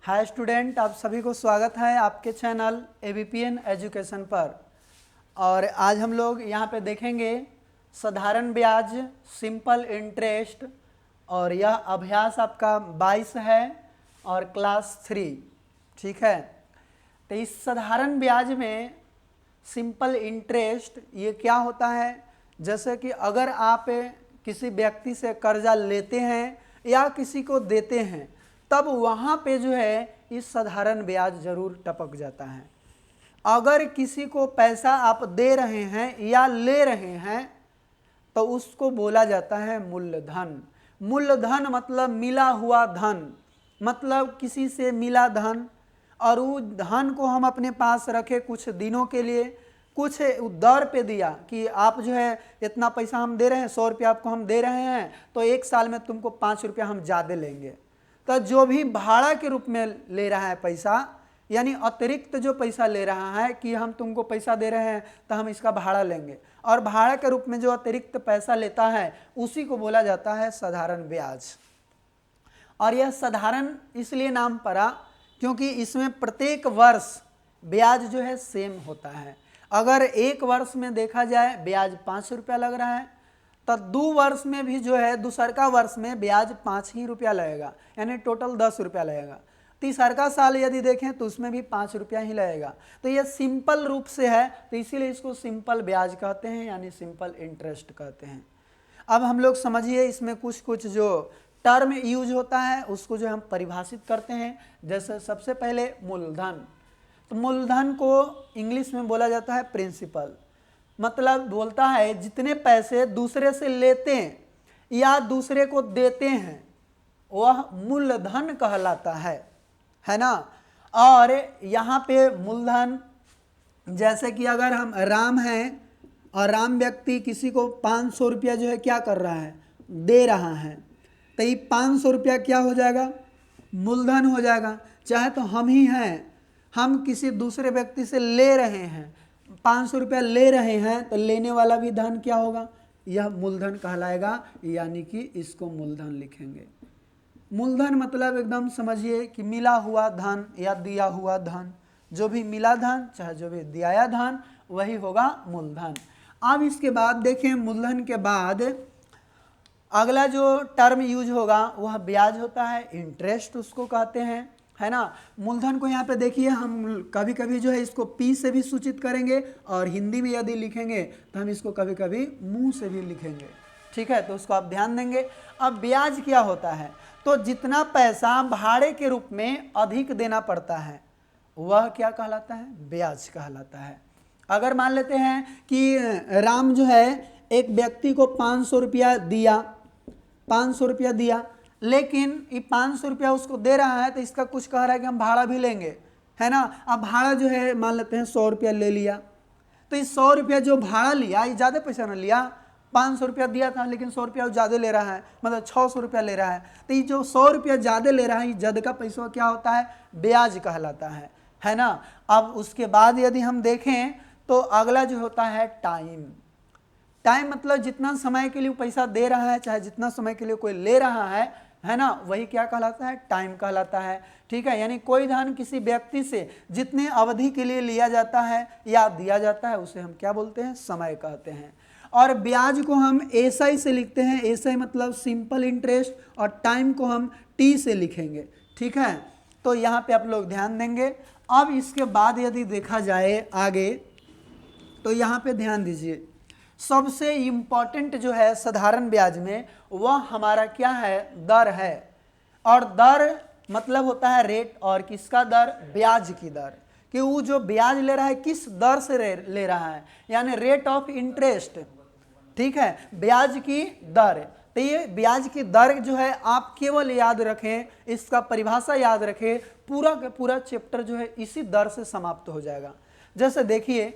Hi student, आप सभी को स्वागत है आपके चैनल एबीपीएन एजुकेशन पर। और आज हम लोग यहाँ पे देखेंगे साधारण ब्याज, सिंपल इंटरेस्ट, और यह अभ्यास आपका 22 है और क्लास 3। ठीक है, तो इस साधारण ब्याज में सिंपल इंटरेस्ट ये क्या होता है, जैसे कि अगर आप किसी व्यक्ति से कर्जा लेते हैं या किसी को देते हैं तब वहाँ पे जो है इस साधारण ब्याज जरूर टपक जाता है। अगर किसी को पैसा आप दे रहे हैं या ले रहे हैं तो उसको बोला जाता है मूलधन। मूलधन मतलब मिला हुआ धन, मतलब किसी से मिला धन और उस धन को हम अपने पास रखे कुछ दिनों के लिए, कुछ दर पे दिया कि आप जो है इतना पैसा हम दे रहे हैं, 100 रुपया आपको हम दे रहे हैं तो एक साल में तुमको 5 रुपया हम ज़्यादा लेंगे। तो जो भी भाड़ा के रूप में ले रहा है पैसा, यानी अतिरिक्त जो पैसा ले रहा है कि हम तुमको पैसा दे रहे हैं तो हम इसका भाड़ा लेंगे, और भाड़ा के रूप में जो अतिरिक्त पैसा लेता है उसी को बोला जाता है साधारण ब्याज। और यह साधारण इसलिए नाम पड़ा क्योंकि इसमें प्रत्येक वर्ष ब्याज जो है सेम होता है। अगर एक वर्ष में देखा जाए ब्याज 5 रुपया लग रहा है तो 2 वर्ष में भी जो है दूसरका वर्ष में ब्याज 5 ही रुपया लगेगा, यानी टोटल 10 रुपया लगेगा। तीसरका साल यदि देखें तो उसमें भी 5 रुपया ही लगेगा। तो ये सिंपल रूप से है, तो इसीलिए इसको सिंपल ब्याज कहते हैं, यानी सिंपल इंटरेस्ट कहते हैं। अब हम लोग समझिए इसमें कुछ कुछ जो टर्म यूज होता है उसको जो हम परिभाषित करते हैं। जैसे सबसे पहले मूलधन, तो मूलधन को इंग्लिश में बोला जाता है प्रिंसिपल, मतलब बोलता है जितने पैसे दूसरे से लेते हैं या दूसरे को देते हैं वह मूलधन कहलाता है ना। और यहाँ पे मूलधन जैसे कि अगर हम राम हैं और राम व्यक्ति किसी को 500 रुपया जो है क्या कर रहा है, दे रहा है, तो ये 500 रुपया क्या हो जाएगा, मूलधन हो जाएगा। चाहे तो हम ही हैं, हम किसी दूसरे व्यक्ति से ले रहे हैं, 500 रुपया ले रहे हैं तो लेने वाला भी धन क्या होगा, यह मूलधन कहलाएगा, यानी कि इसको मूलधन लिखेंगे। मूलधन मतलब एकदम समझिए कि मिला हुआ धन या दिया हुआ धन, जो भी मिला धन चाहे जो भी दिया धन वही होगा मूलधन। अब इसके बाद देखें, मूलधन के बाद अगला जो टर्म यूज होगा वह ब्याज होता है, इंटरेस्ट उसको कहते हैं, है ना। मूलधन को यहाँ पे देखिए हम कभी कभी जो है इसको पी से भी सूचित करेंगे और हिंदी में यदि लिखेंगे तो हम इसको कभी कभी मुंह से भी लिखेंगे। ठीक है, तो उसको आप ध्यान देंगे। अब ब्याज क्या होता है, तो जितना पैसा भाड़े के रूप में अधिक देना पड़ता है वह क्या कहलाता है, ब्याज कहलाता है। अगर मान लेते हैं कि राम जो है एक व्यक्ति को 500 रुपया दिया, 500 रुपया दिया, लेकिन ये 500 रुपया उसको दे रहा है तो इसका कुछ कह रहा है कि हम भाड़ा भी लेंगे, है ना। अब भाड़ा जो है मान लेते हैं 100 रुपया ले लिया, तो ये 100 रुपया जो भाड़ा लिया ये ज़्यादा पैसा ना लिया, 500 रुपया दिया था लेकिन 100 रुपया ज़्यादा ले रहा है, मतलब 600 रुपया ले रहा है। तो ये जो 100 रुपया ज़्यादा ले रहा है ये ज़्यादा का पैसा क्या होता है, ब्याज कहलाता है ना। अब उसके बाद यदि हम देखें तो अगला जो होता है टाइम। टाइम मतलब जितना समय के लिए पैसा दे रहा है चाहे जितना समय के लिए कोई ले रहा है ना, वही क्या कहलाता है, टाइम कहलाता है। ठीक है, यानी कोई धन किसी व्यक्ति से जितने अवधि के लिए लिया जाता है या दिया जाता है उसे हम क्या बोलते हैं, समय कहते हैं। और ब्याज को हम एसआई से लिखते हैं, एसआई मतलब सिंपल इंटरेस्ट, और टाइम को हम टी से लिखेंगे। ठीक है, तो यहाँ पे आप लोग ध्यान देंगे। अब इसके बाद यदि देखा जाए आगे तो यहाँ पे ध्यान दीजिए, सबसे इम्पॉर्टेंट जो है साधारण ब्याज में वह हमारा क्या है, दर है। और दर मतलब होता है रेट, और किसका दर, ब्याज की दर, कि वो जो ब्याज ले रहा है किस दर से ले रहा है, यानी रेट ऑफ इंटरेस्ट। ठीक है, ब्याज की दर। तो ये ब्याज की दर जो है आप केवल याद रखें, इसका परिभाषा याद रखें, पूरा का पूरा चैप्टर जो है इसी दर से समाप्त हो जाएगा। जैसे देखिए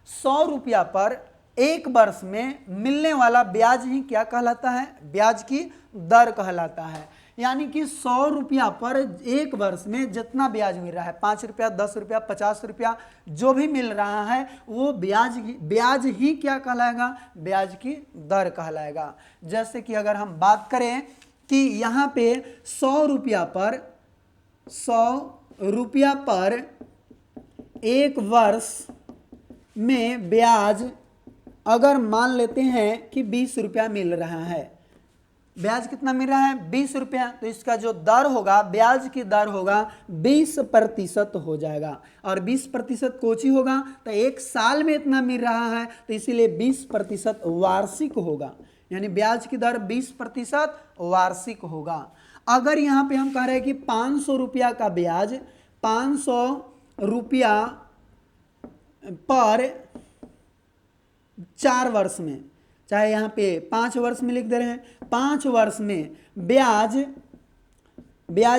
100 रुपया पर एक वर्ष में मिलने वाला ब्याज ही क्या कहलाता है, ब्याज की दर कहलाता है। यानी कि 100 रुपया पर एक वर्ष में जितना ब्याज मिल रहा है, 5 रुपया, 10 रुपया, 50 रुपया जो भी मिल रहा है वो ब्याज ही क्या कहलाएगा, ब्याज की दर कहलाएगा। जैसे कि अगर हम बात करें कि यहाँ पे 100 रुपया पर 100 रुपया पर एक वर्ष में ब्याज अगर मान लेते हैं कि 20 रुपया मिल रहा है, ब्याज कितना मिल रहा है 20 रुपया, तो इसका जो दर होगा, ब्याज की दर होगा 20% हो जाएगा। और 20% कोची होगा, तो एक साल में इतना मिल रहा है तो इसीलिए 20% वार्षिक होगा, यानी ब्याज की दर 20% वार्षिक होगा। अगर यहाँ पे हम कह रहे हैं कि 500 रुपया का ब्याज 500 रुपया पर 4 वर्ष में, चाहे यहाँ पे 5 वर्ष में लिख दे रहे हैं, 5 वर्ष में ब्याज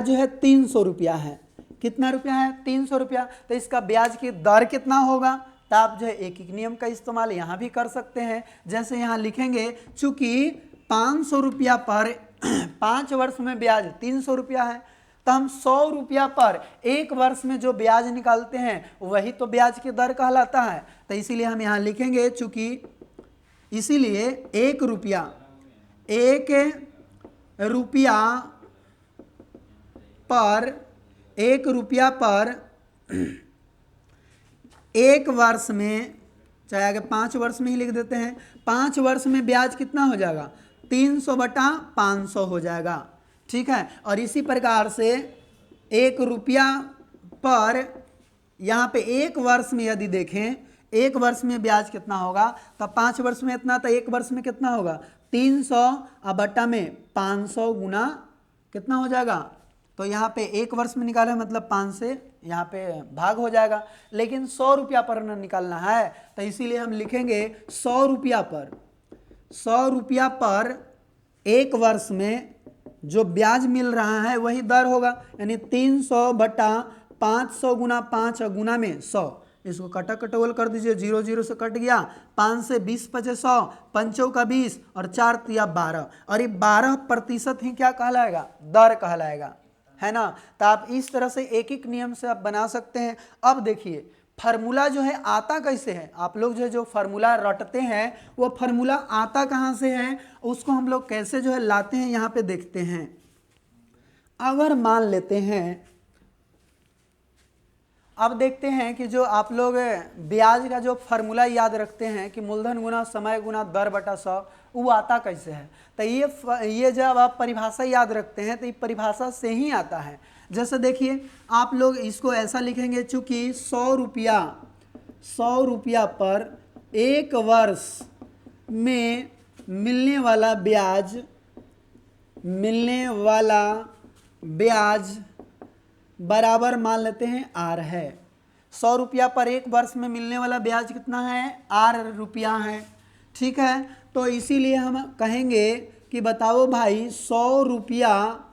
जो है 300 रुपया है। कितना रुपया है 300 रुपया, तो इसका ब्याज की दर कितना होगा, तो आप जो है एक एक नियम का इस्तेमाल यहाँ भी कर सकते हैं। जैसे यहाँ लिखेंगे चूंकि 500 रुपया पर 5 वर्ष में ब्याज 300 रुपया है, तो हम 100 रुपया पर एक वर्ष में जो ब्याज निकालते हैं वही तो ब्याज की दर कहलाता है। तो इसीलिए हम यहाँ लिखेंगे चूंकि इसीलिए 1 रुपया पर एक वर्ष में, चाहे आगे 5 वर्ष में ही लिख देते हैं, 5 वर्ष में ब्याज कितना हो जाएगा 300/500 हो जाएगा। ठीक है, और इसी प्रकार से 1 रुपया पर यहाँ पे एक वर्ष में यदि देखें, एक वर्ष में ब्याज कितना होगा, तो 5 वर्ष में इतना, तो एक वर्ष में कितना होगा 300/500 गुना कितना हो जाएगा, तो यहाँ पे एक वर्ष में निकाला है मतलब 5 से यहाँ पे भाग हो जाएगा। लेकिन 100 रुपया पर न निकालना है, तो इसीलिए हम लिखेंगे 100 रुपया पर एक वर्ष में जो ब्याज मिल रहा है वही दर होगा, यानी 300/500 गुना 5 गुना में 100, इसको कटा कटोल कर दीजिए, 0 0 से कट गया, 5 से 20 पचे 100, 5 का 20 और 4 तिया 12, और ये 12% ही क्या कहलाएगा दर कहलाएगा, है ना। तो आप इस तरह से एक एक नियम से आप बना सकते हैं। अब देखिए फार्मूला जो है आता कैसे है, आप लोग जो फार्मूला रटते हैं वो फार्मूला आता कहाँ से है, उसको हम लोग कैसे जो है लाते हैं यहाँ पे देखते हैं। अगर मान लेते हैं, अब देखते हैं कि जो आप लोग ब्याज का जो फार्मूला याद रखते हैं कि मूलधन गुना समय गुना दर बटा 100, वो आता कैसे है, तो ये जब आप परिभाषा याद रखते हैं तो ये परिभाषा से ही आता है। जैसे देखिए आप लोग इसको ऐसा लिखेंगे, चूंकि 100 रुपया पर एक वर्ष में मिलने वाला ब्याज बराबर मान लेते हैं R है। 100 रुपया पर एक वर्ष में मिलने वाला ब्याज कितना है R रुपया है। ठीक है, तो इसीलिए हम कहेंगे कि बताओ भाई 100 रुपया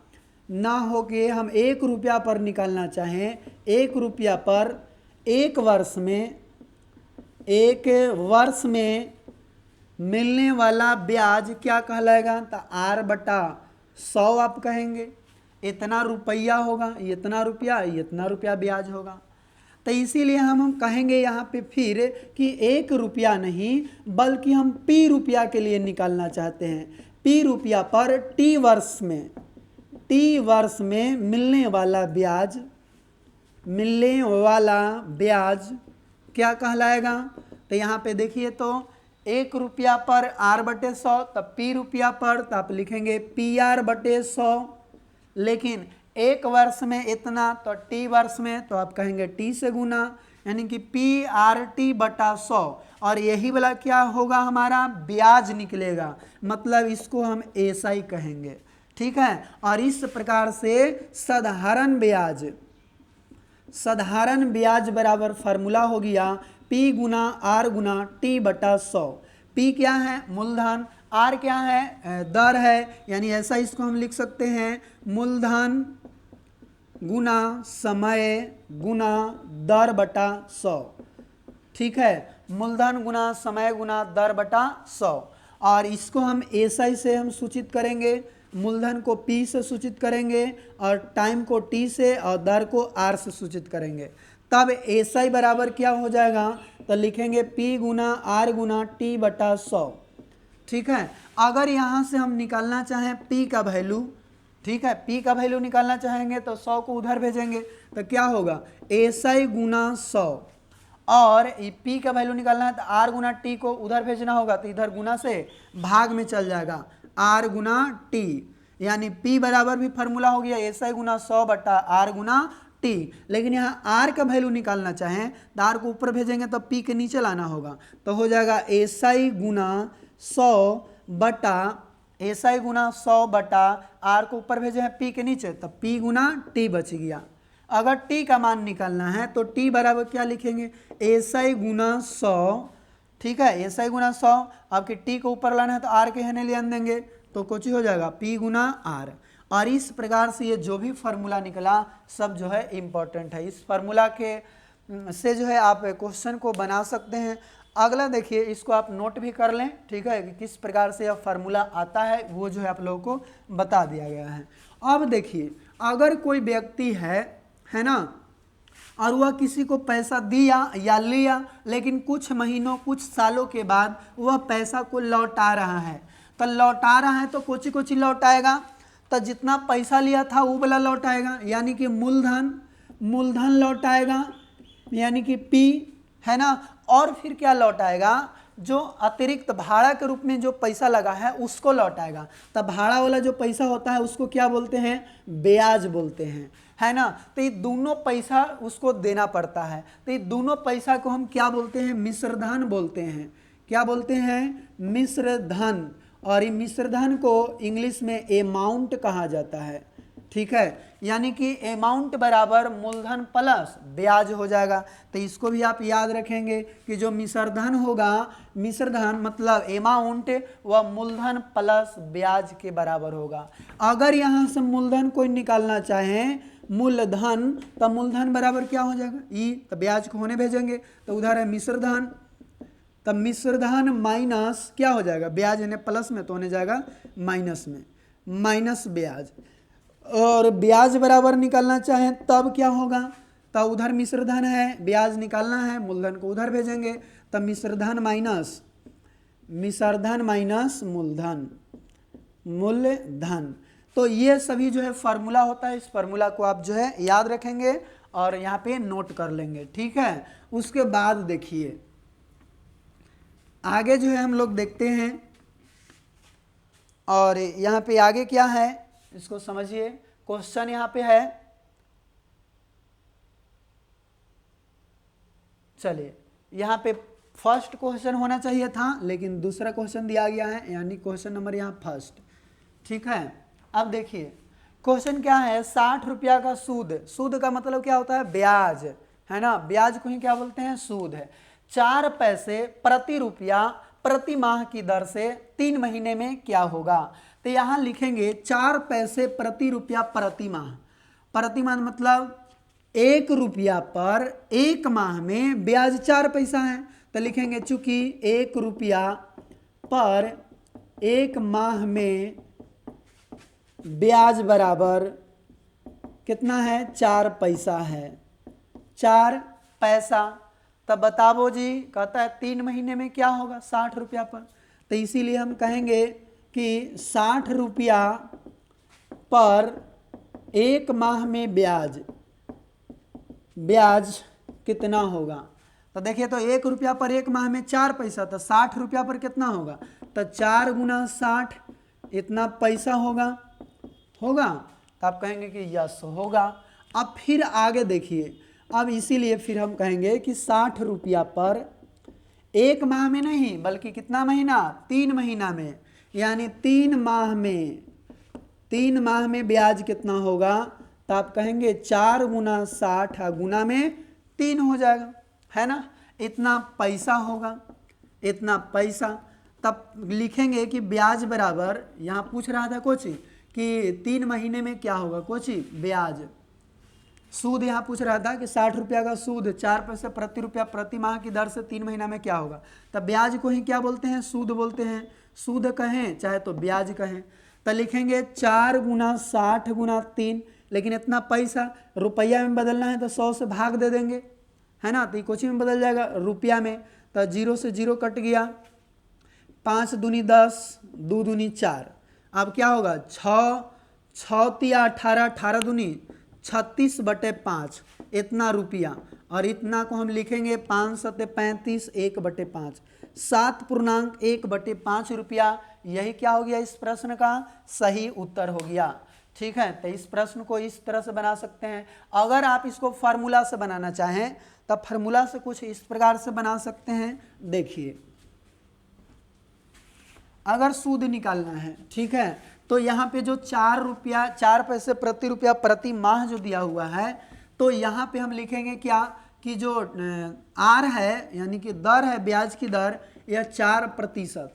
ना हो के हम 1 रुपया पर निकालना चाहें, 1 रुपया पर एक वर्ष में मिलने वाला ब्याज क्या कहलाएगा, तो R/100 आप कहेंगे, इतना रुपया होगा, इतना रुपया ब्याज होगा। तो इसीलिए हम कहेंगे यहाँ पे फिर कि 1 रुपया नहीं बल्कि हम P रुपया के लिए निकालना चाहते हैं। P रुपया पर T वर्ष में मिलने वाला ब्याज क्या कहलाएगा, तो यहाँ पे देखिए तो 1 रुपया पर R/100, तब P रुपया पर तो आप लिखेंगे PR/100, लेकिन एक वर्ष में इतना तो T वर्ष में तो आप कहेंगे T से गुना, यानी कि PRT/100, और यही वाला क्या होगा हमारा ब्याज निकलेगा, मतलब इसको हम SI कहेंगे। ठीक है, और इस प्रकार से साधारण ब्याज बराबर फार्मूला हो गया P गुना R गुना T/100। P क्या है मूलधन, R क्या है दर है, यानी ऐसा इसको हम लिख सकते हैं मूलधन गुना समय गुना दर बटा 100। ठीक है, मूलधन गुना समय गुना दर बटा 100, और इसको हम SI से हम सूचित करेंगे, मूलधन को P से सूचित करेंगे और टाइम को T से और दर को R से सूचित करेंगे। तब SI बराबर क्या हो जाएगा, तो लिखेंगे P गुना R गुना T/100। ठीक है, अगर यहाँ से हम निकालना चाहें P का वैल्यू, ठीक है, p का वैल्यू निकालना चाहेंगे तो 100 को उधर भेजेंगे तो क्या होगा SI गुना 100, और p का वैल्यू निकालना है तो r गुना t को उधर भेजना होगा तो इधर गुना से भाग में चल जाएगा r गुना t, यानी p बराबर भी फार्मूला हो गया SI गुना 100 बटा r गुना t। लेकिन यहाँ r का वैल्यू निकालना चाहें तो r को ऊपर भेजेंगे तो p के नीचे लाना होगा तो हो जाएगा SI गुना 100 बटा SI गुना 100 बटा r को ऊपर भेजे हैं p के नीचे तो p गुना t बच गया। अगर t का मान निकालना है तो t बराबर क्या लिखेंगे SI गुना 100, ठीक है, SI गुना 100, आपके t को ऊपर लाना है तो r के हने ले आन देंगे तो कुछ ही हो जाएगा p गुना r। और इस प्रकार से ये जो भी फार्मूला निकला सब जो है इम्पोर्टेंट है, इस फार्मूला के से जो है आप क्वेश्चन को बना सकते हैं। अगला देखिए, इसको आप नोट भी कर लें, ठीक है, कि किस प्रकार से यह फार्मूला आता है वो जो है आप लोगों को बता दिया गया है। अब देखिए, अगर कोई व्यक्ति है ना, और वह किसी को पैसा दिया या लिया लेकिन कुछ महीनों कुछ सालों के बाद वह पैसा को लौटा रहा है, तो लौटा रहा है तो कुछ कुछ लौटाएगा, तो जितना पैसा लिया था वो वाला लौटाएगा यानी कि मूलधन लौटाएगा यानी कि p, है ना, और फिर क्या लौटाएगा जो अतिरिक्त भाड़ा के रूप में जो पैसा लगा है उसको लौटाएगा। तब भाड़ा वाला जो पैसा होता है उसको क्या बोलते हैं, ब्याज बोलते हैं, है ना। तो ये दोनों पैसा उसको देना पड़ता है, तो ये दोनों पैसा को हम क्या बोलते हैं, मिश्रधन बोलते हैं। क्या बोलते हैं, मिश्रधन। और ये मिश्रधन को इंग्लिश में अमाउंट कहा जाता है, ठीक है, यानी कि अमाउंट बराबर मूलधन प्लस ब्याज हो जाएगा। तो इसको भी आप याद रखेंगे कि जो मिश्रधन होगा, मिश्रधन मतलब अमाउंट वह मूलधन प्लस ब्याज के बराबर होगा। अगर यहाँ से मूलधन कोई निकालना चाहें मूलधन, तो मूलधन बराबर क्या हो जाएगा ई, तो ब्याज को होने भेजेंगे तो उधर है मिश्रधन, तब मिश्रधन माइनस क्या हो जाएगा, ब्याज यानी प्लस में तो होने जाएगा माइनस में, माइनस ब्याज। और ब्याज बराबर निकालना चाहें तब क्या होगा, तब उधर मिश्रधन है, ब्याज निकालना है, मूलधन को उधर भेजेंगे, तब मिश्रधन माइनस मूलधन। तो ये सभी जो है फार्मूला होता है, इस फार्मूला को आप जो है याद रखेंगे और यहाँ पे नोट कर लेंगे, ठीक है। उसके बाद देखिए आगे जो है हम लोग देखते हैं, और यहाँ पे आगे क्या है इसको समझिए। क्वेश्चन यहाँ पे है, चलिए यहाँ पे फर्स्ट क्वेश्चन होना चाहिए था लेकिन दूसरा क्वेश्चन दिया गया है, यानी क्वेश्चन नंबर यहाँ फर्स्ट, ठीक है। अब देखिए क्वेश्चन क्या है, 60 रुपया का सूद का मतलब क्या होता है, ब्याज, है ना, ब्याज को ही क्या बोलते हैं, सूद है। 4 पैसे प्रति रुपया प्रति माह की दर से 3 महीने में क्या होगा। तो यहाँ लिखेंगे 4 पैसे प्रति रुपया प्रति माह मतलब 1 रुपया पर 1 माह में ब्याज 4 पैसा है, तो लिखेंगे चूंकि 1 रुपया पर 1 माह में ब्याज बराबर कितना है, 4 पैसा है, 4 पैसा। तब बताओ जी, कहता है 3 महीने में क्या होगा 60 रुपया पर, तो इसीलिए हम कहेंगे कि 60 रुपया पर 1 माह में ब्याज कितना होगा। तो देखिए, तो 1 रुपया पर 1 माह में 4 पैसा, तो 60 रुपया पर कितना होगा, तो 4 गुना 60 इतना पैसा होगा। तो आप कहेंगे कि यस होगा। अब फिर आगे देखिए, अब इसीलिए फिर हम कहेंगे कि 60 रुपया पर 1 माह में नहीं बल्कि कितना महीना, 3 महीना में, यानी 3 माह में ब्याज कितना होगा, तो आप कहेंगे 4 गुना 60 गुना में 3 हो जाएगा, है ना, इतना पैसा होगा, इतना पैसा। तब लिखेंगे कि ब्याज बराबर, यहाँ पूछ रहा था कोची कि 3 महीने में क्या होगा, कोची ब्याज, सूद यहाँ पूछ रहा था कि 60 रुपया का सूद 4 पैसे प्रति रुपया प्रति माह की दर से 3 महीना में क्या होगा। तब ब्याज को ही क्या बोलते हैं, सूद बोलते हैं, सूद कहें चाहे तो ब्याज कहें। तो लिखेंगे 4 गुना 60 गुना 3, लेकिन इतना पैसा रुपया में बदलना है तो 100 से भाग दे देंगे, है ना, तो ये कोची में बदल जाएगा रुपया में, तो 0 से 0 कट गया, 5 दूनी 10, 2 दूनी 4, अब क्या होगा 6 6 तिया 18, 18 दूनी 36/5 इतना रुपया, और इतना को हम लिखेंगे 5 सत्ते 35 1/5 7.1/5 रुपया। यही क्या हो गया इस प्रश्न का सही उत्तर हो गया। ठीक है, तो इस प्रश्न को इस तरह से बना सकते हैं। अगर आप इसको फार्मूला से बनाना चाहें तब फार्मूला से कुछ इस प्रकार से बना सकते हैं। देखिए, अगर सूद निकालना है, ठीक है, तो यहाँ पे जो 4 पैसे प्रति रुपया प्रति माह जो दिया हुआ है, तो यहाँ पे हम लिखेंगे क्या कि जो आर है यानी कि दर है, ब्याज की दर, यह 4%,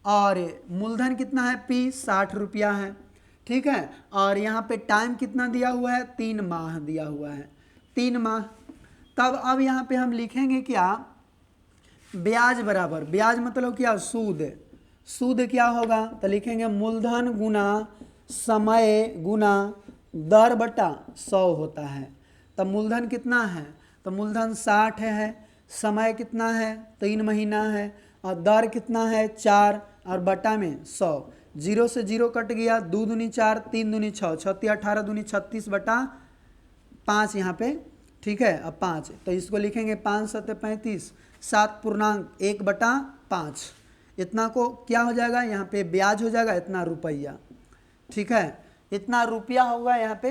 और मूलधन कितना है पी 60 रुपया है। ठीक है, और यहाँ पे टाइम कितना दिया हुआ है 3 माह दिया हुआ है, 3 माह। तब अब यहाँ पे हम लिखेंगे क्या, ब्याज बराबर, ब्याज मतलब क्या सूद, सूद क्या होगा, तो लिखेंगे मूलधन गुना समय गुना दर बटा 100 होता है। तब मूलधन कितना है, तो मूलधन 60 है, समय कितना है 3 महीना है, और दर कितना है 4, और बटा में 100, 0 से 0 कट गया, 2 दूनी 4 3 दूनी 6 6 तिया 18 दूनी 36/5 यहाँ पे। ठीक है, अब 5, तो इसको लिखेंगे 5 सत्ते 35 7.1/5 इतना को क्या हो जाएगा, यहाँ पे ब्याज हो जाएगा इतना रुपया। ठीक है, इतना रुपया होगा यहाँ पे।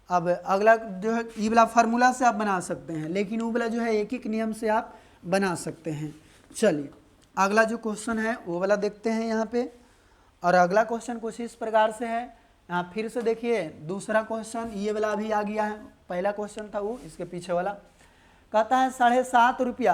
अब अगला जो है ये वाला फार्मूला से आप बना सकते हैं, लेकिन वो वाला जो है एक एक नियम से आप बना सकते हैं। चलिए अगला जो क्वेश्चन है वो वाला देखते हैं यहाँ पे। और अगला क्वेश्चन कुछ इस प्रकार से है, यहाँ फिर से देखिए दूसरा क्वेश्चन ये वाला अभी आ गया है, पहला क्वेश्चन था वो इसके पीछे वाला। कहता है 7.5 रुपया,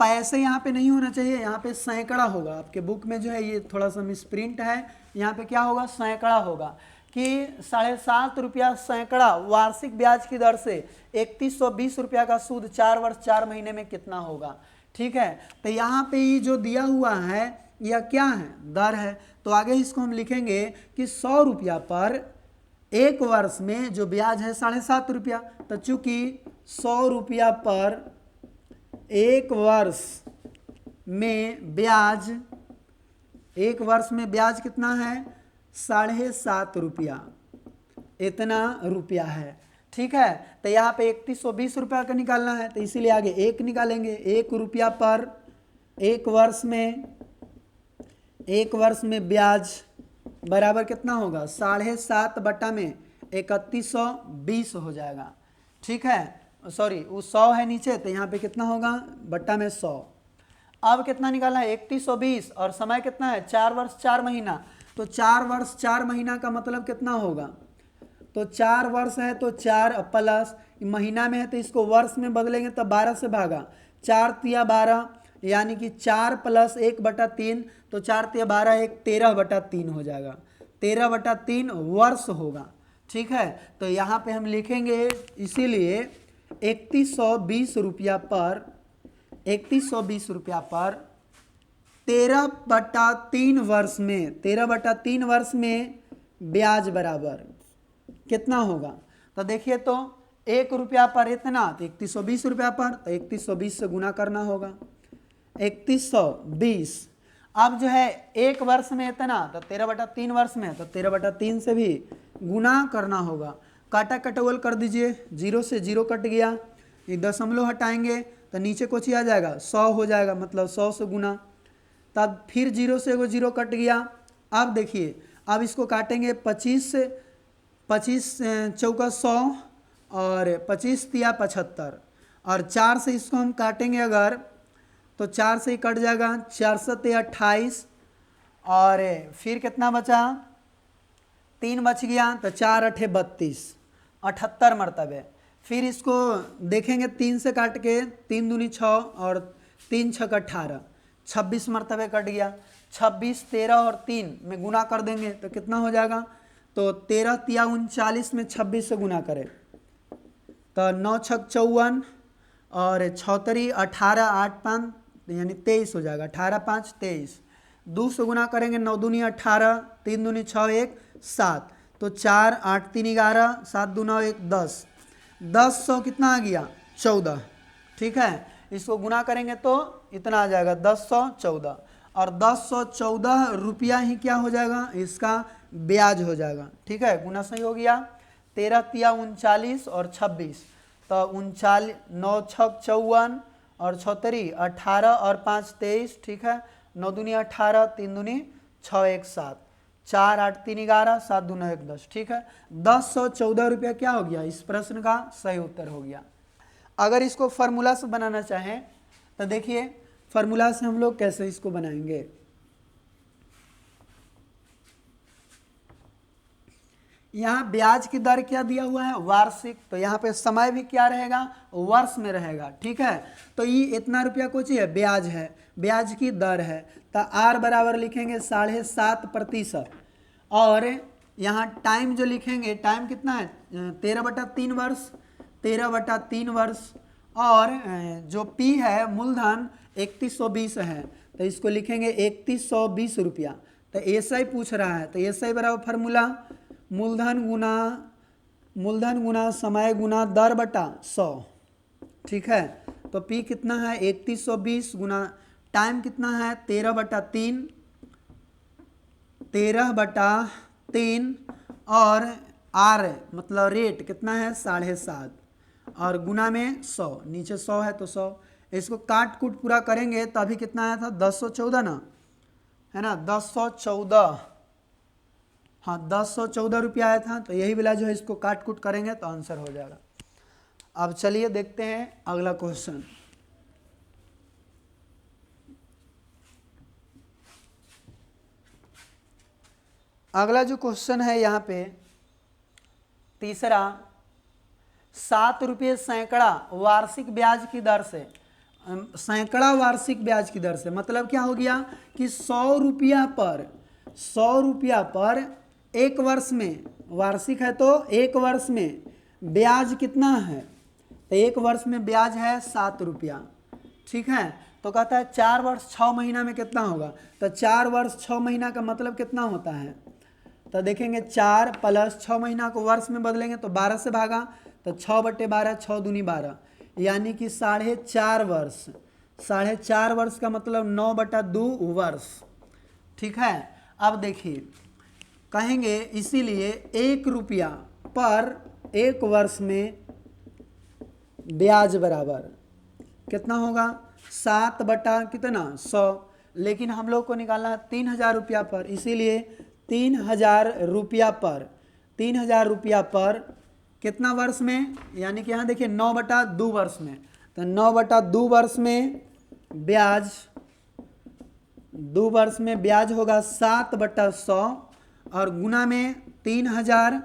पैसे यहाँ पे नहीं होना चाहिए, यहाँ पे सैकड़ा होगा। आपके बुक में जो है ये थोड़ा सा मिसप्रिंट है, यहाँ पे क्या होगा सैकड़ा होगा कि 7.5 रुपया सैकड़ा वार्षिक ब्याज की दर से 3120 रुपया का सूद 4 वर्ष 4 महीने में कितना होगा। ठीक है, तो यहाँ पे ये जो दिया हुआ है यह क्या है, दर है। तो आगे इसको हम लिखेंगे कि 100 रुपया पर 1 वर्ष में जो ब्याज है 7.5 रुपया, तो चूंकि 100 रुपया पर 1 वर्ष में ब्याज, 1 वर्ष में ब्याज कितना है 7.5 रुपया, इतना रुपया है। ठीक है, तो यहाँ पे 3120 रुपया का निकालना है, तो इसीलिए आगे 1 निकालेंगे। 1 रुपया पर 1 वर्ष में, 1 वर्ष में ब्याज बराबर कितना होगा 7.5 बटा में 3120 हो जाएगा। ठीक है, सॉरी वो 100 है नीचे, तो यहाँ पे कितना होगा बट्टा में 100। अब कितना निकालना है 3120, और समय कितना है 4 वर्ष 4 महीना, तो 4 वर्ष 4 महीना का मतलब कितना होगा, तो 4 वर्ष है तो 4 प्लस महीना में है तो इसको वर्ष में बदलेंगे तो 12 से भागा, 4 तिया 12 यानी कि 4 + 1/3, तो 4 तिया 12 एक 13/3 हो जाएगा, 13/3 वर्ष होगा। ठीक है, तो यहाँ पे हम लिखेंगे इसीलिए 3120 रुपया पर 3120 रुपया पर 13/3 वर्ष में, 13/3 वर्ष में ब्याज बराबर कितना होगा। तो देखिए तो 1 रुपया पर इतना, तो 3120 रुपया पर, तो 3120 से गुना करना होगा 3120। अब जो है 1 वर्ष में इतना, तो 13/3 वर्ष में, तो 13/3 से भी गुना करना होगा। काटा कटवल कर दीजिए, 0 से 0 कट गया, एक दशमलव हटाएंगे तो नीचे कुछ ही आ जाएगा 100 हो जाएगा, मतलब 100 से गुना, तब फिर 0 से एगो 0 कट गया। अब देखिए अब इसको काटेंगे 25 चौका 100 और 25 तिया 75, और 4 से इसको हम काटेंगे अगर तो 4 से ही कट जाएगा, 4 सत्ते 28, और फिर कितना बचा 3 बच गया, तो 4 अठे 32, 78 मरतबे। फिर इसको देखेंगे 3 से काट के, 3 दूनी 6 और 3 छक 18, 26 मरतबे कट गया। 26 13 और 3 में गुना कर देंगे तो कितना हो जाएगा, तो 13 तिया 39 में 26 से गुना करें तो 9 छक 54 और 6 18 8 5 यानी 23 हो जाएगा, 18 5 23। 2 से गुना करेंगे 9 दूनी 18, 3 दूनी 6 1 7, तो 4 8 3 11, 7 2 9 1 10, 10 100 कितना आ गया 14। ठीक है, इसको गुना करेंगे तो इतना आ जाएगा 1014। और 1014 रुपया ही क्या हो जाएगा, इसका ब्याज हो जाएगा। ठीक है, गुना सही हो गया। 13 तिया 39 और 26, तो 39 9 छक 54 और 6 18 और 5 23। ठीक है, 9 दूनी 18, 3 दूनी 6 1 7, 4 8 3 11, 7 दूना 1 10। ठीक है, 1014 रुपया क्या हो गया, इस प्रश्न का सही उत्तर हो गया। अगर इसको फार्मूला से बनाना चाहें तो देखिए फार्मूला से हम लोग कैसे इसको बनाएंगे। यहाँ ब्याज की दर क्या दिया हुआ है, वार्षिक, तो यहाँ पे समय भी क्या रहेगा, वर्ष में रहेगा। ठीक है, तो ये इतना रुपया कुछ है, ब्याज है, ब्याज की दर है, तो आर बराबर लिखेंगे 7.5%। और यहाँ टाइम जो लिखेंगे, टाइम कितना है 13/3 वर्ष, 13/3 वर्ष। और जो पी है मूलधन 3120 है, तो इसको लिखेंगे 3120 रुपया। तो ऐसा ही पूछ रहा है, तो ऐसा ही बराबर फार्मूला मूलधन गुना समय गुना दर बटा 100। ठीक है, तो पी कितना है 3120 गुना टाइम कितना है 13/3 और आर मतलब रेट कितना है 7.5 और गुना में 100, नीचे 100 है तो 100। इसको काट कूट पूरा करेंगे तो अभी कितना आया था 1014 ना, है ना, 1014। हाँ 1014 रुपया आया था, तो यही वाला जो है इसको काट कूट करेंगे तो आंसर हो जाएगा। अब चलिए देखते हैं अगला क्वेश्चन। अगला जो क्वेश्चन है यहाँ पे तीसरा, 7 रुपये सैकड़ा वार्षिक ब्याज की दर से, सैकड़ा वार्षिक ब्याज की दर से मतलब क्या हो गया कि 100 रुपया पर एक वर्ष में, वार्षिक है तो एक वर्ष में ब्याज कितना है, तो एक वर्ष में ब्याज है 7 रुपया। ठीक है, तो कहता है 4 वर्ष 6 महीना में कितना होगा, तो 4 वर्ष 6 महीना का मतलब कितना होता है, तो देखेंगे 4 + 6 महीना को वर्ष में बदलेंगे तो 12 से भागा, तो 6/12, 6 दूनी 12, यानी कि 4.5 वर्ष। 4.5 वर्ष का मतलब 9/2 वर्ष। ठीक है, अब देखिए कहेंगे इसीलिए 1 रुपया पर एक वर्ष में ब्याज बराबर कितना होगा 7 बटा कितना 100, लेकिन हम लोग को निकालना है 3000 रुपया पर, इसीलिए 3000 रुपया पर, 3000 रुपया पर कितना वर्ष में, यानी कि यहाँ देखिए 9/2 वर्ष में, तो 9/2 वर्ष में ब्याज, 2 वर्ष में ब्याज होगा 7/100 और गुना में 3000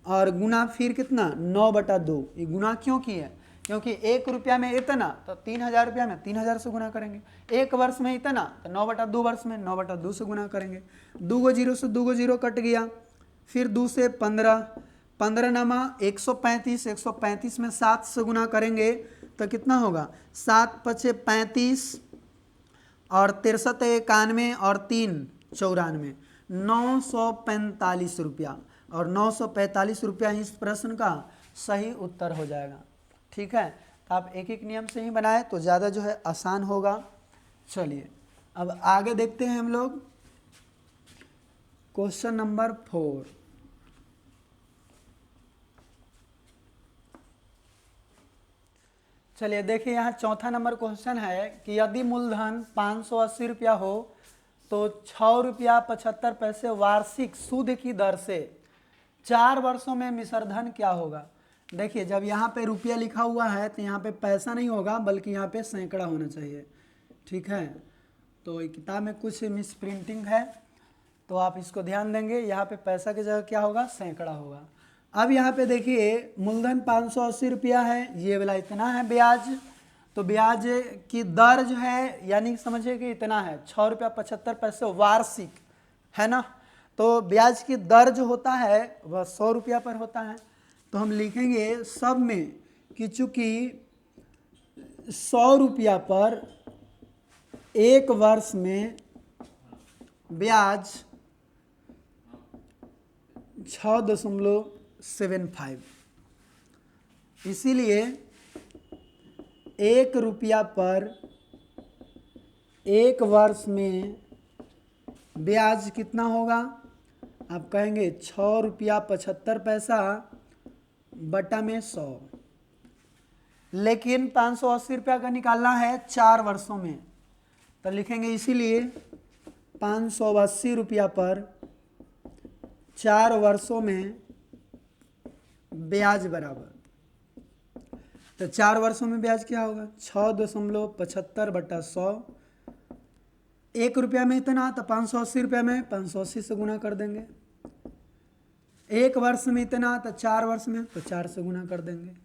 और गुना फिर कितना 9/2। ये गुना क्यों किए, क्योंकि 1 रुपया में इतना, तो 3000 रुपया में 3000 से गुना करेंगे, एक वर्ष में इतना तो 9/2 वर्ष में 9/2 से गुना करेंगे। 2 को 0 से 2 को 0 कट गया, फिर 2 से 15, 15 नामा 135, 135 में 7 से गुना करेंगे तो कितना होगा 7 × 5 = 35 और 63 91 और 3 94, 945 रुपया, और 945 रुपया इस प्रश्न का सही उत्तर हो जाएगा। ठीक है, तो आप एक एक नियम से ही बनाए तो ज़्यादा जो है आसान होगा। चलिए अब आगे देखते हैं हम लोग क्वेश्चन नंबर 4। चलिए देखिए यहाँ चौथा नंबर क्वेश्चन है कि यदि मूलधन 580 रुपया हो तो 6 रुपया 75 पैसे वार्षिक सूद की दर से 4 वर्षों में मिश्रधन क्या होगा। देखिए जब यहाँ पे रुपया लिखा हुआ है तो यहाँ पे पैसा नहीं होगा बल्कि यहाँ पे सैकड़ा होना चाहिए। ठीक है, तो किताब में कुछ मिस प्रिंटिंग है तो आप इसको ध्यान देंगे, यहाँ पे पैसा की जगह क्या होगा सैकड़ा होगा। अब यहाँ पे देखिए मूलधन 580 रुपया है, ये वाला इतना है ब्याज, तो ब्याज की दर जो है यानी समझिए कि इतना है 6 रुपया 75 पैसे वार्षिक, है ना। तो ब्याज की दर जो होता है वह 100 रुपया पर होता है, तो हम लिखेंगे सब में कि चूँकि 100 रुपया पर एक वर्ष में ब्याज 6.75, इसीलिए 1 रुपया पर एक वर्ष में ब्याज कितना होगा? आप कहेंगे 6 रुपया 75 पैसा बटा में 100, लेकिन 580 रुपया का निकालना है 4 वर्षों में, तो लिखेंगे इसीलिए 580 रुपया पर 4 वर्षों में ब्याज बराबर। तो 4 वर्षों में ब्याज क्या होगा? 6.75 बटा 100। 1 रुपया में इतना, तो 580 रुपया में 580 से गुना कर देंगे। 1 वर्ष में इतना, तो 4 वर्ष में तो 4 से गुना कर देंगे।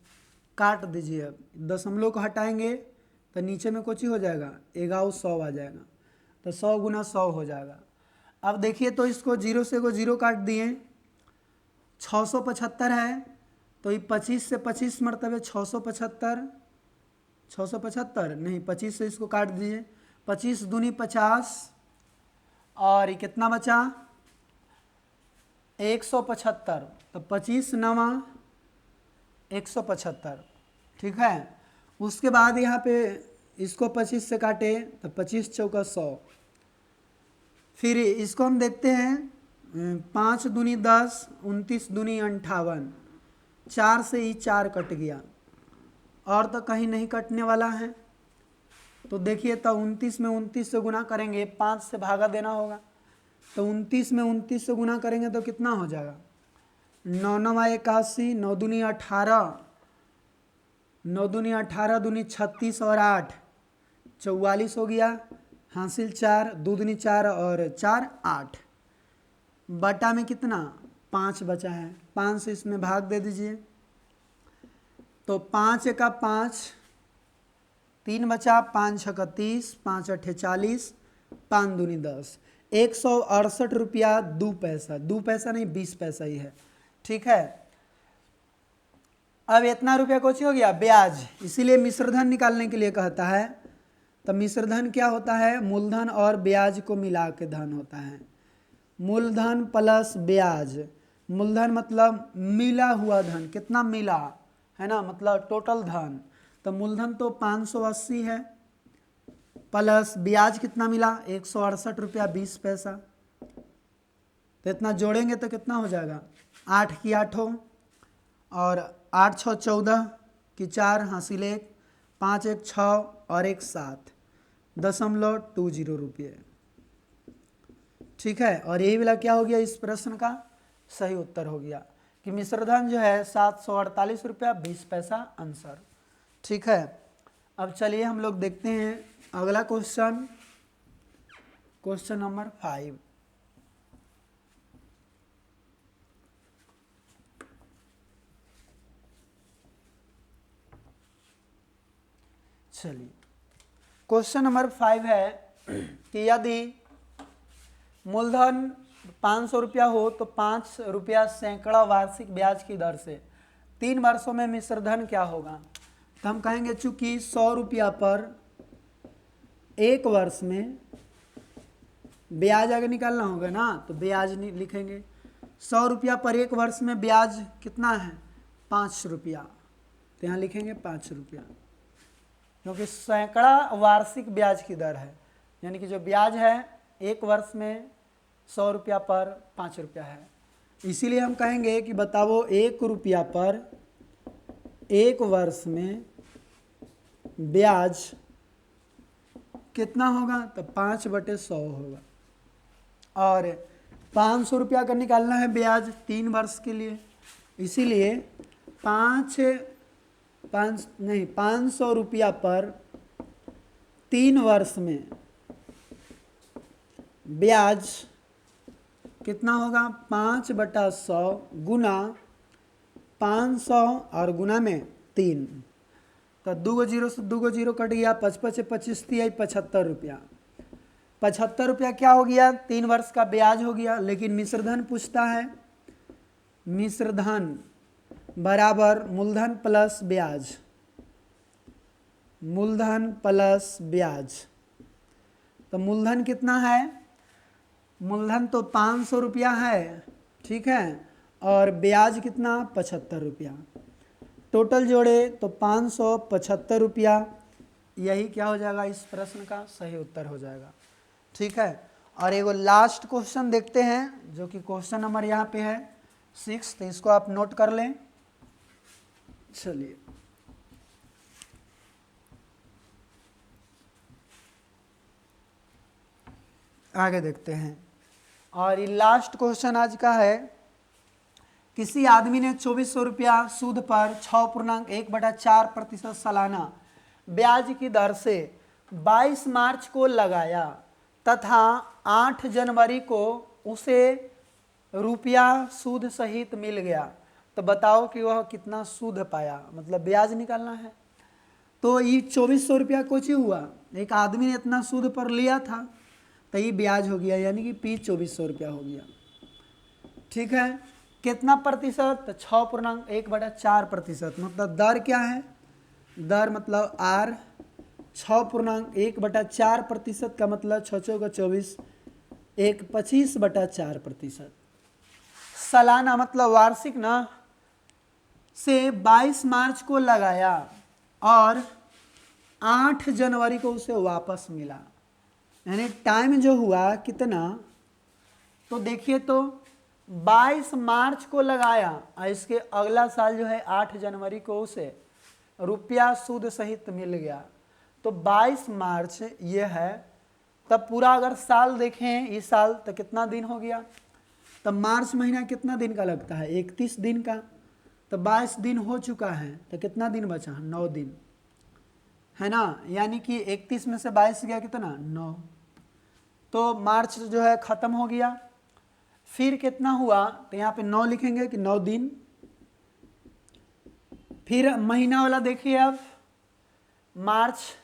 काट दीजिए। अब दशमलव को हटाएंगे तो नीचे में कुछ ही हो जाएगा, 100 आ जाएगा, तो 100 गुना 100 हो जाएगा। अब देखिए तो इसको 0 से को 0 काट दिए, 675 है तो ये 25 से 25 मरतबे 675, 675 नहीं 25 से इसको काट दीजिए, 25 दूनी 50 और ये कितना बचा 175, तो 25 नवा 175, ठीक है। उसके बाद यहाँ पे इसको 25 से काटे तो 25 चौका 100। फिर इसको हम देखते हैं 5 दूनी 10, 29 दूनी 58, 4 से ही 4 कट गया और तो कहीं नहीं कटने वाला है। तो देखिए तो 29 में 29 से गुना करेंगे, 5 से भागा देना होगा, तो 29 में 29 से गुना करेंगे तो कितना हो जाएगा 9 9 81, 9 दूनी 18, 9 दूनी 18 दूनी 36 और 8 44 हो गया, हासिल 4, 2 दूनी 4 और 4 8, बटा में कितना 5 बचा है, 5 से इसमें भाग दे दीजिए, तो 5 का 5, 3 बचा, 5 छक्का 30, 5 अट्ठे 40, 5 दूनी 10, 168 रुपया 2 पैसा, 2 पैसा नहीं 20 पैसा ही है, ठीक है। अब इतना रुपया कुछ हो गया ब्याज, इसीलिए मिश्रधन निकालने के लिए कहता है। तो मिश्रधन क्या होता है? मूलधन और ब्याज को मिला के धन होता है। मूलधन प्लस ब्याज, मूलधन मतलब मिला हुआ धन, कितना मिला है ना, मतलब टोटल धन। तो मूलधन तो 580 है, प्लस ब्याज कितना मिला 168 रुपया 20 पैसा, तो इतना जोड़ेंगे तो कितना हो जाएगा 8 की 8 और 8 6 14 की 4 हासिल 1, 5 1 6 और 1 7 .20 रुपये, ठीक है। और यही वाला क्या हो गया इस प्रश्न का सही उत्तर हो गया कि मिश्रधन जो है 748 रुपया 20 पैसा आंसर, ठीक है। अब चलिए हम लोग देखते हैं अगला क्वेश्चन, क्वेश्चन नंबर 5। चलिए क्वेश्चन नंबर 5 है कि यदि मूलधन 500 रुपया हो तो 5 रुपया सैकड़ा वार्षिक ब्याज की दर से 3 वर्षों में मिश्रधन क्या होगा? तो हम कहेंगे चूंकि 100 रुपया पर 1 वर्ष में ब्याज आगे निकालना होगा ना, तो ब्याज नहीं लिखेंगे। 100 रुपया पर 1 वर्ष में ब्याज कितना है 5 रुपया, तो यहाँ लिखेंगे 5 रुपया, क्योंकि सैकड़ा वार्षिक ब्याज की दर है, यानी कि जो ब्याज है 1 वर्ष में 100 रुपया पर 5 रुपया है। इसीलिए हम कहेंगे कि बताओ 1 रुपया पर 1 वर्ष में ब्याज कितना होगा? तो 5/100 होगा, और 500 रुपया का निकालना है ब्याज 3 वर्ष के लिए, इसीलिए 500 रुपया पर 3 वर्ष में ब्याज कितना होगा 5/100 गुना 500 और गुना में 3, तो 2 जीरो से 2 जीरो कट गया, 55 25 आई 75 रुपया। 75 रुपया क्या हो गया 3 वर्ष का ब्याज हो गया। लेकिन मिश्रधन पूछता है, मिश्रधन बराबर मूलधन प्लस ब्याज, मूलधन प्लस ब्याज। तो मूलधन कितना है? मूलधन तो 500 रुपया है, ठीक है, और ब्याज कितना 75 रुपया। टोटल जोड़े तो 575 रुपया यही क्या हो जाएगा इस प्रश्न का सही उत्तर हो जाएगा। ठीक है, और एगो लास्ट क्वेश्चन देखते हैं जो कि क्वेश्चन नंबर यहाँ पे है 6, तो इसको आप नोट कर लें। चलिए आगे देखते हैं, और ये लास्ट क्वेश्चन आज का है। किसी आदमी ने 2400 रुपया सूद पर 6.1/4% सालाना ब्याज की दर से 22 मार्च को लगाया तथा 8 जनवरी को उसे रुपया सूद सहित मिल गया, तो बताओ कि वह कितना सूद पाया, मतलब ब्याज निकालना है। तो ये 2400 रुपया कुछ ही हुआ, एक आदमी ने इतना सूद पर लिया था तो ये ब्याज हो गया, यानी कि पी 2400 रुपया हो गया। ठीक है, कितना प्रतिशत, तो 6.1/4%, मतलब दर क्या है, दर मतलब आर, 6.1/4% का मतलब 6 का 24, 25/4%। सालाना मतलब वार्षिक ना, से 22 मार्च को लगाया और 8 जनवरी को उसे वापस मिला, यानी टाइम जो हुआ कितना, तो देखिए तो 22 मार्च को लगाया और इसके अगला साल जो है 8 जनवरी को उसे रुपया सूद सहित मिल गया, तो 22 मार्च ये है। तब पूरा अगर साल देखें इस साल तो कितना दिन हो गया, तब मार्च महीना कितना दिन का लगता है, 31 दिन का, तो 22 दिन हो चुका है, तो कितना दिन बचा, 9 दिन है ना, यानी कि 31 में से 22 गया कितना, 9, तो मार्च जो है ख़त्म हो गया। फिर कितना हुआ, तो यहाँ पे 9 लिखेंगे कि 9 दिन। फिर महीना वाला देखिए, अब मार्च,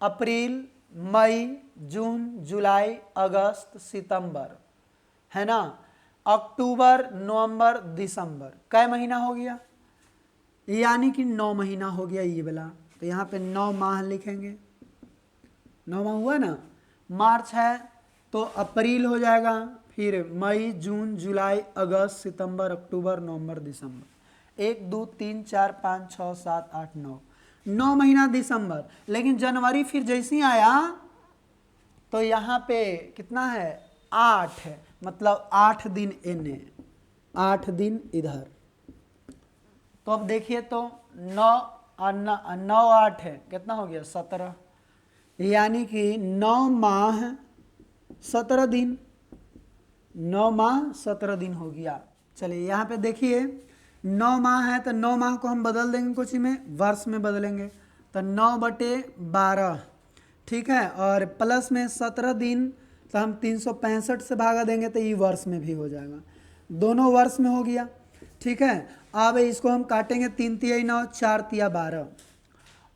अप्रैल, मई, जून, जुलाई, अगस्त, सितंबर, है ना, अक्टूबर, नवंबर, दिसंबर, कै महीना हो गया, यानी कि 9 महीना हो गया ये वाला, तो यहाँ पे 9 माह लिखेंगे, 9 माह हुआ ना। मार्च है तो अप्रैल हो जाएगा, फिर मई, जून, जुलाई, अगस्त, सितंबर, अक्टूबर, नवंबर, दिसंबर, 1 2 3 4 5 6 7 8 9 महीना दिसंबर। लेकिन जनवरी फिर जैसे ही आया तो यहाँ पे कितना है, 8 है, मतलब 8 दिन इन्हें, 8 दिन इधर। तो अब देखिए तो 9 और 9 8 है, कितना हो गया, 17, यानी कि 9 माह 17 दिन, 9 माह 17 दिन हो गया। चलिए यहाँ पे देखिए 9 माह है तो 9 माह को हम बदल देंगे कुछ में, वर्ष में बदलेंगे, तो 9/12, ठीक है, और प्लस में 17 दिन, तो हम 365 से भागा देंगे तो ये वर्ष में भी हो जाएगा, दोनों वर्ष में हो गया। ठीक है, अब इसको हम काटेंगे, 3 तिया 9, 4 तिया 12,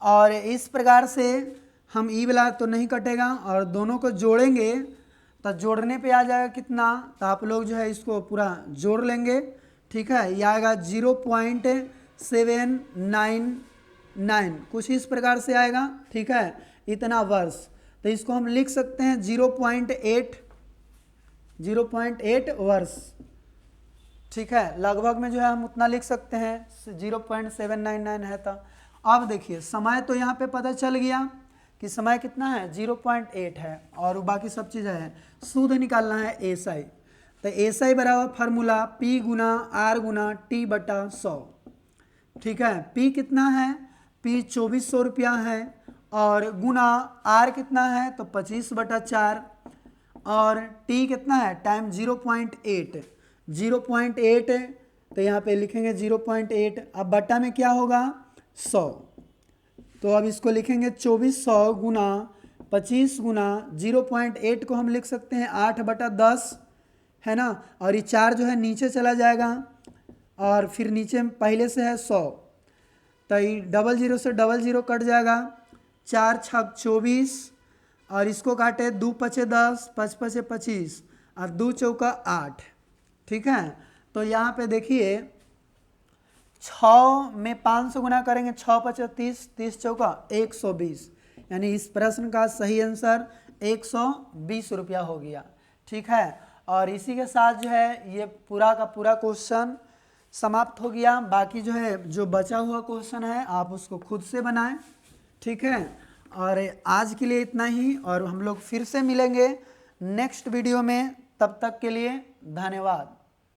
और इस प्रकार से हम ई वाला तो नहीं कटेगा, और दोनों को जोड़ेंगे तो जोड़ने पे आ जाएगा कितना, तो आप लोग जो है इसको पूरा जोड़ लेंगे। ठीक है, यह आएगा 0.799, कुछ इस प्रकार से आएगा। ठीक है, इतना वर्ष, तो इसको हम लिख सकते हैं 0.8 वर्ष। ठीक है, लगभग में जो है हम उतना लिख सकते हैं, 0.799 है। तो अब देखिए समय तो यहाँ पे पता चल गया कि समय कितना है, 0.8 है, और बाकी सब चीज़ है। सूद निकालना है एसआई, तो एसआई बराबर फार्मूला P गुना R गुना T/100। ठीक है, P कितना है, P 2400 रुपया है, और गुना R कितना है, तो 25/4, और T कितना है, टाइम 0.8, 0.8 है, तो यहाँ पे लिखेंगे 0.8, अब बटा में क्या होगा, 100, तो अब इसको लिखेंगे 2400 गुना 25 गुना 0.8 को हम लिख सकते हैं 8/10, है ना, और ये 4 जो है नीचे चला जाएगा, और फिर नीचे पहले से है 100, तो ये 00 से 00 कट जाएगा, 4 छक 24, और इसको काटे 2 पचे 10, 5 पचे 25, और 2 चौका 8। ठीक है, तो यहाँ पे देखिए 6 में 5 से गुना करेंगे, 6 पचे 30, 30 चौका 120, यानी इस प्रश्न का सही आंसर 120 रुपया हो गया। ठीक है, और इसी के साथ जो है ये पूरा का पूरा क्वेश्चन समाप्त हो गया। बाकी जो है जो बचा हुआ क्वेश्चन है आप उसको खुद से बनाएं। ठीक है, और आज के लिए इतना ही, और हम लोग फिर से मिलेंगे नेक्स्ट वीडियो में। तब तक के लिए धन्यवाद।